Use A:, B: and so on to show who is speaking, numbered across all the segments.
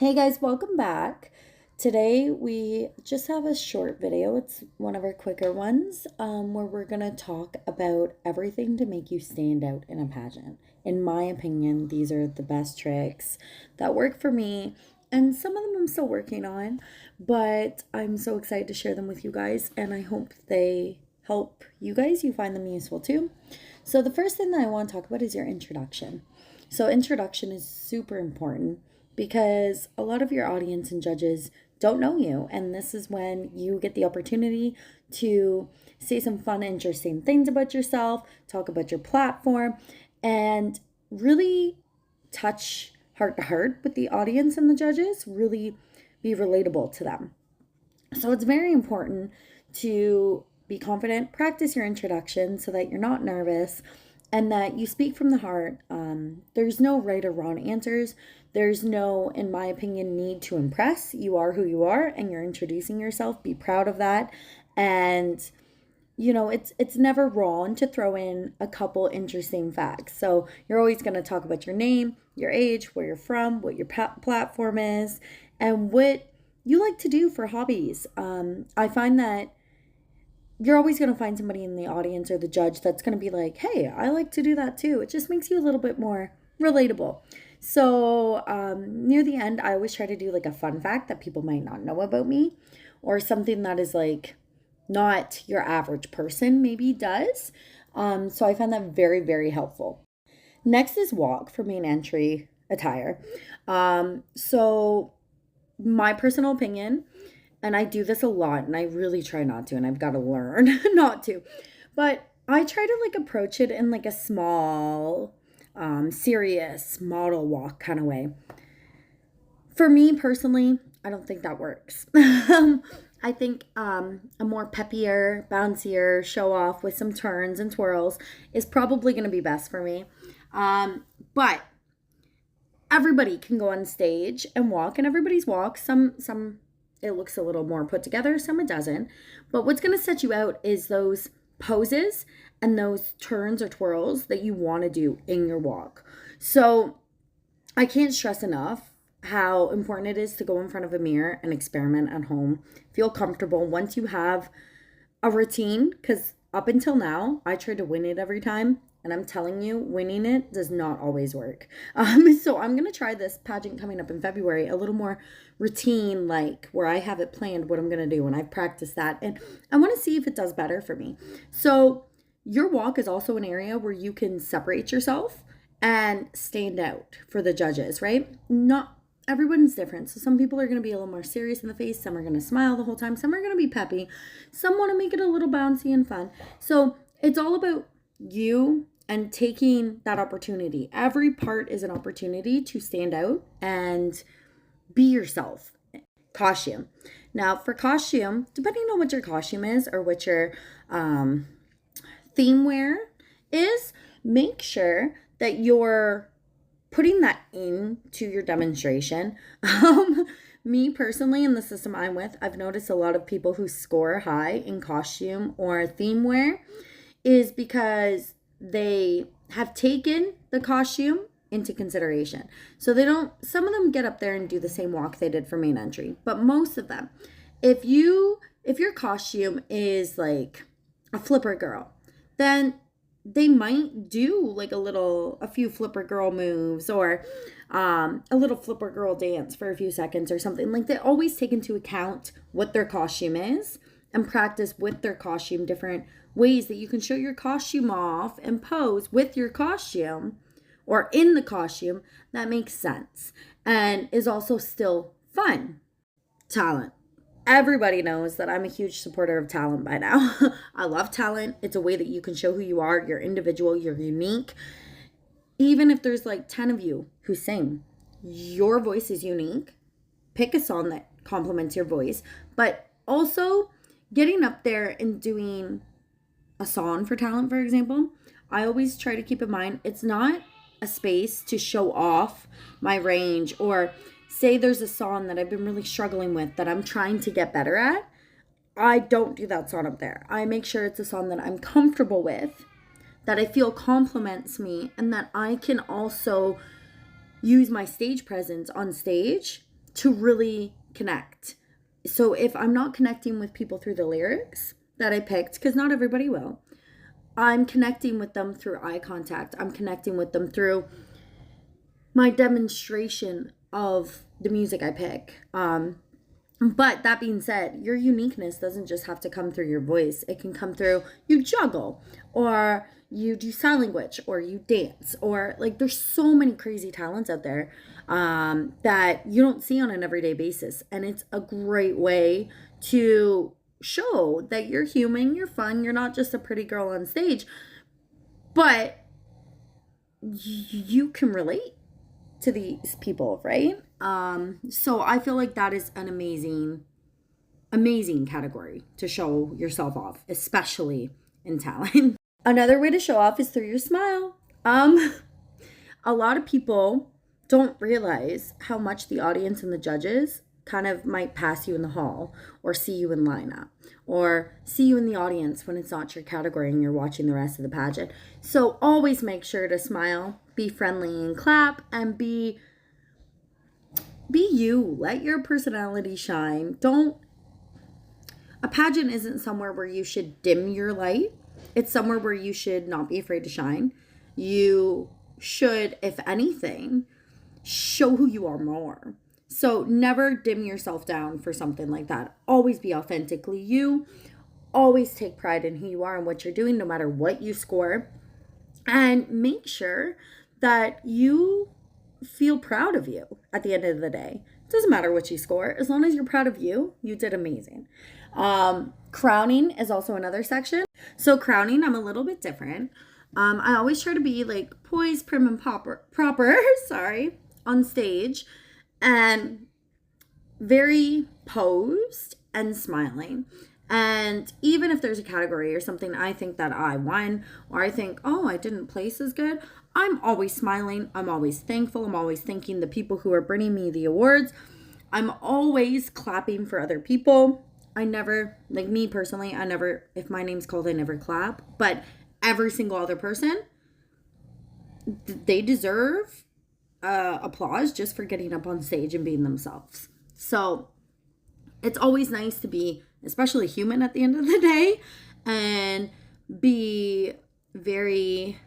A: Hey guys, welcome back. Today we just have a short video. It's one of our quicker ones where we're going to talk about everything to make you stand out in a pageant. In my opinion, these are the best tricks that work for me, and some of them I'm still working on, but I'm so excited to share them with you guys, and I hope they help you guys. You find them useful too. So, the first thing that I want to talk about is your introduction. So, introduction is super important because a lot of your audience and judges don't know you. And this is when you get the opportunity to say some fun, interesting things about yourself, talk about your platform, and really touch heart to heart with the audience and the judges, really be relatable to them. So it's very important to be confident, practice your introduction so that you're not nervous and that you speak from the heart. There's no right or wrong answers. There's no, in my opinion, need to impress. You are who you are and you're introducing yourself. Be proud of that. And it's never wrong to throw in a couple interesting facts. So you're always going to talk about your name, your age, where you're from, what your platform is, and what you like to do for hobbies. I find that you're always going to find somebody in the audience or the judge that's going to be like, hey, I like to do that too. It just makes you a little bit more relatable. So near the end, I always try to do like a fun fact that people might not know about me, or something that is like not your average person maybe does. So I find that very, very helpful. Next is walk for main entry attire. So my personal opinion, and I do this a lot and I really try not to, and I've got to learn not to, but I try to like approach it in like a small, serious model walk kind of way. For me personally, I don't think that works. I think a more peppier, bouncier show off with some turns and twirls is probably going to be best for me. But everybody can go on stage and walk, and everybody's walk. Some it looks a little more put together, some it doesn't. But what's going to set you out is those poses and those turns or twirls that you want to do in your walk. So I can't stress enough how important it is to go in front of a mirror and experiment at home. Feel comfortable once you have a routine, because up until now, I tried to win it every time. And I'm telling you, winning it does not always work. So I'm going to try this pageant coming up in February, a little more routine, like where I have it planned what I'm going to do. And I've practiced that. And I want to see if it does better for me. So your walk is also an area where you can separate yourself and stand out for the judges, right? Not everyone's different. So some people are going to be a little more serious in the face. Some are going to smile the whole time. Some are going to be peppy. Some want to make it a little bouncy and fun. So it's all about you and taking that opportunity. Every part is an opportunity to stand out and be yourself. Costume. Now, for costume, depending on what your costume is or what your theme wear is, make sure that you're putting that into your demonstration. Me personally, in the system I'm with, I've noticed a lot of people who score high in costume or theme wear is because they have taken the costume into consideration. So some of them get up there and do the same walk they did for main entry, but most of them, if your costume is like a flipper girl, then they might do like a few flipper girl moves, or a little flipper girl dance for a few seconds or something. Like, they always take into account what their costume is and practice with their costume different ways that you can show your costume off and pose with your costume or in the costume that makes sense and is also still fun. Talent. Everybody knows that I'm a huge supporter of talent by now. I love talent. It's a way that you can show who you are. You're individual. You're unique. Even if there's like 10 of you who sing, your voice is unique. Pick a song that complements your voice. But also getting up there and doing a song for talent, for example, I always try to keep in mind it's not a space to show off my range, or say there's a song that I've been really struggling with that I'm trying to get better at. I don't do that song up there. I make sure it's a song that I'm comfortable with, that I feel complements me, and that I can also use my stage presence on stage to really connect. So if I'm not connecting with people through the lyrics that I picked, because not everybody will, I'm connecting with them through eye contact. I'm connecting with them through my demonstration of the music I pick. But that being said, your uniqueness doesn't just have to come through your voice. It can come through you juggle, or you do sign language, or you dance, or like there's so many crazy talents out there that you don't see on an everyday basis. And it's a great way to show that you're human, you're fun, you're not just a pretty girl on stage, but you can relate to these people, right? So I feel like that is an amazing category to show yourself off, especially in talent. Another way to show off is through your smile. A lot of people don't realize how much the audience and the judges kind of might pass you in the hall, or see you in lineup, or see you in the audience when it's not your category and you're watching the rest of the pageant. So always make sure to smile, be friendly and clap, and be you. Let your personality shine. A pageant isn't somewhere where you should dim your light. It's somewhere where you should not be afraid to shine. You should, if anything, show who you are more. So never dim yourself down for something like that. Always be authentically you. Always take pride in who you are and what you're doing, no matter what you score. And make sure that you feel proud of you at the end of the day. It doesn't matter what you score. As long as you're proud of you, you did amazing. Crowning is also another section. So crowning, I'm a little bit different. I always try to be like poised, prim, and proper, on stage, and very posed and smiling. And even if there's a category or something I think that I won, or I think, oh, I didn't place as good, I'm always smiling. I'm always thankful. I'm always thanking the people who are bringing me the awards. I'm always clapping for other people. I never, like me personally, if my name's called, I never clap. But every single other person, they deserve applause just for getting up on stage and being themselves. So it's always nice to be, especially human at the end of the day, and be very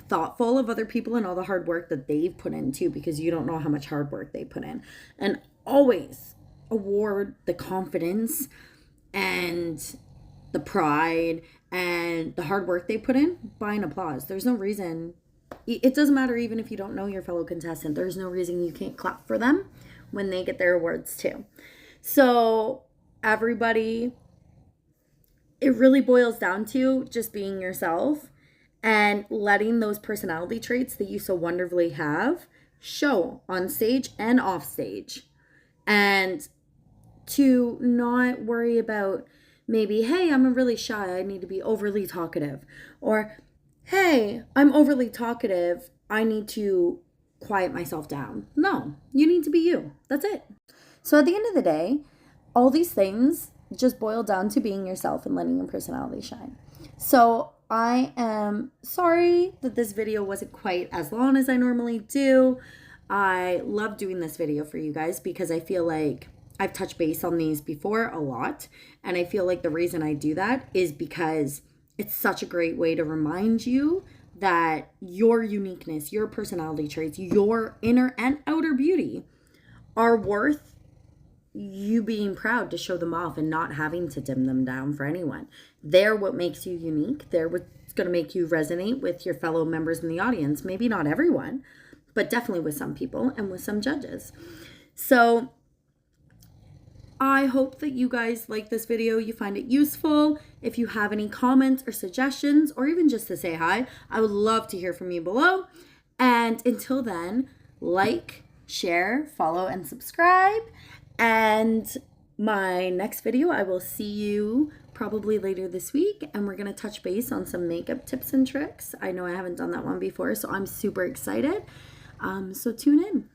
A: thoughtful of other people and all the hard work that they've put in too, because you don't know how much hard work they put in. And always award the confidence and the pride and the hard work they put in by an applause. There's no reason. It doesn't matter even if you don't know your fellow contestant. There's no reason you can't clap for them when they get their awards too. So everybody, it really boils down to just being yourself and letting those personality traits that you so wonderfully have show on stage and off stage. And to not worry about maybe, hey, I'm really shy, I need to be overly talkative. Or, hey, I'm overly talkative, I need to quiet myself down. No, you need to be you. That's it. So at the end of the day, all these things just boil down to being yourself and letting your personality shine. So I am sorry that this video wasn't quite as long as I normally do. I love doing this video for you guys because I feel like I've touched base on these before a lot. And I feel like the reason I do that is because it's such a great way to remind you that your uniqueness, your personality traits, your inner and outer beauty are worth you being proud to show them off and not having to dim them down for anyone. They're what makes you unique. They're what's going to make you resonate with your fellow members in the audience. Maybe not everyone, but definitely with some people and with some judges. So I hope that you guys like this video, you find it useful. If you have any comments or suggestions, or even just to say hi, I would love to hear from you below. And until then, like, share, follow, and subscribe. And my next video, I will see you probably later this week, and we're going to touch base on some makeup tips and tricks. I know I haven't done that one before, so I'm super excited. So tune in.